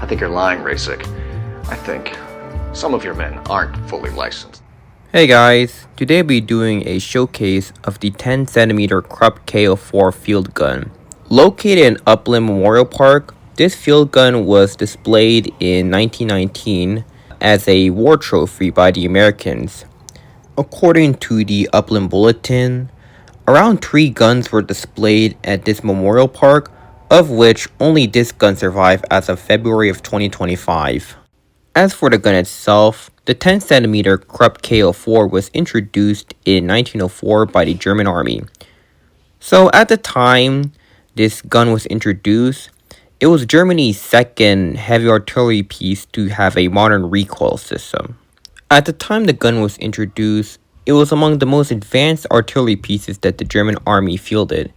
I think you're lying, Rasik. I think some of your men aren't fully licensed. Hey guys, today we'll be doing a showcase of the 10cm Krupp K04 field gun. Located in Upland Memorial Park, this field gun was displayed in 1919 as a war trophy by the Americans. According to the Upland Bulletin, around 3 guns were displayed at this memorial park, of which only this gun survived as of February of 2025. As for the gun itself, the 10cm Krupp K04 was introduced in 1904 by the German army. So at the time this gun was introduced, it was Germany's second heavy artillery piece to have a modern recoil system. At the time the gun was introduced, it was among the most advanced artillery pieces that the German army fielded,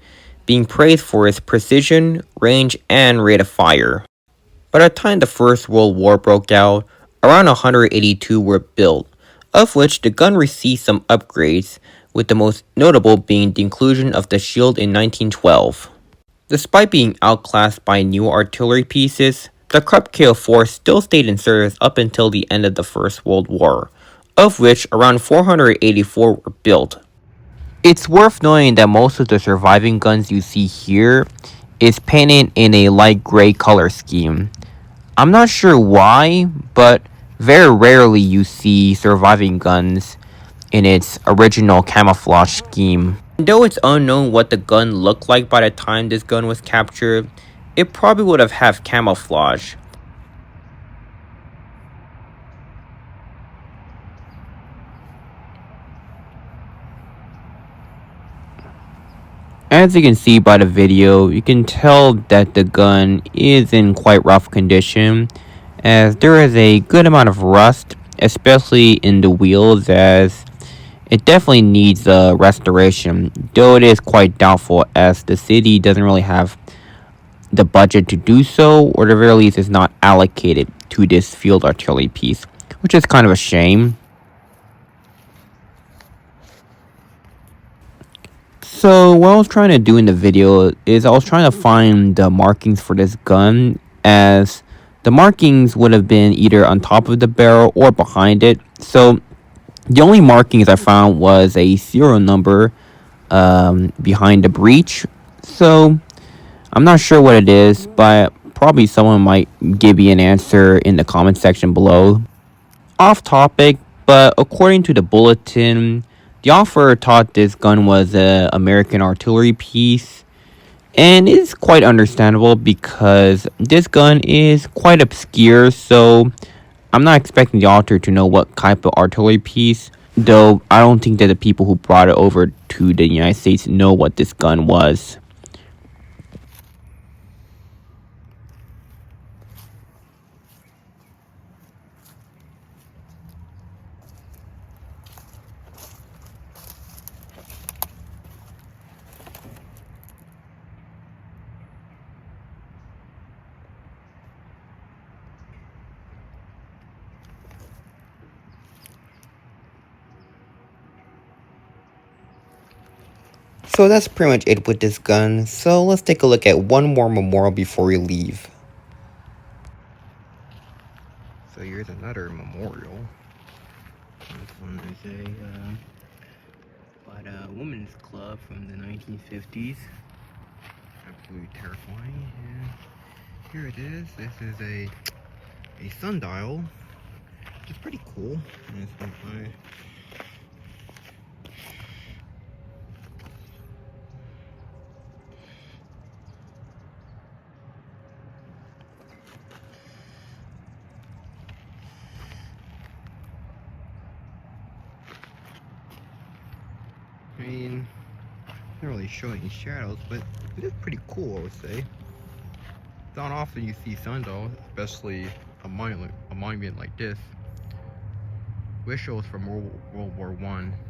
being praised for its precision, range, and rate of fire. By the time the First World War broke out, around 182 were built, of which the gun received some upgrades, with the most notable being the inclusion of the shield in 1912. Despite being outclassed by new artillery pieces, the Krupp K04 still stayed in service up until the end of the First World War, of which around 484 were built. It's worth noting that most of the surviving guns you see here is painted in a light gray color scheme. I'm not sure why, but very rarely you see surviving guns in its original camouflage scheme. Though it's unknown what the gun looked like by the time this gun was captured, it probably would have had camouflage. As you can see by the video, you can tell that the gun is in quite rough condition, as there is a good amount of rust, especially in the wheels, as it definitely needs restoration, though it is quite doubtful as the city doesn't really have the budget to do so, or the very least is not allocated to this field artillery piece, which is kind of a shame. So what I was trying to do in the video is I was trying to find the markings for this gun, as the markings would have been either on top of the barrel or behind it. So the only markings I found was a serial number behind the breech. So I'm not sure what it is, but probably someone might give me an answer in the comment section below. Off topic, but according to the bulletin, the author thought this gun was an American artillery piece, and it's quite understandable because this gun is quite obscure, so I'm not expecting the author to know what type of artillery piece, though I don't think that the people who brought it over to the United States know what this gun was. So that's pretty much it with this gun, so let's take a look at one more memorial before we leave. So here's another memorial. This one is by the women's club from the 1950s. Absolutely terrifying. And here it is. This is a sundial, which is pretty cool. And it's been I mean, not really showing any shadows, but it is pretty cool, I would say. It's not often you see sundials, especially a monument like this. Wish it was from World War I.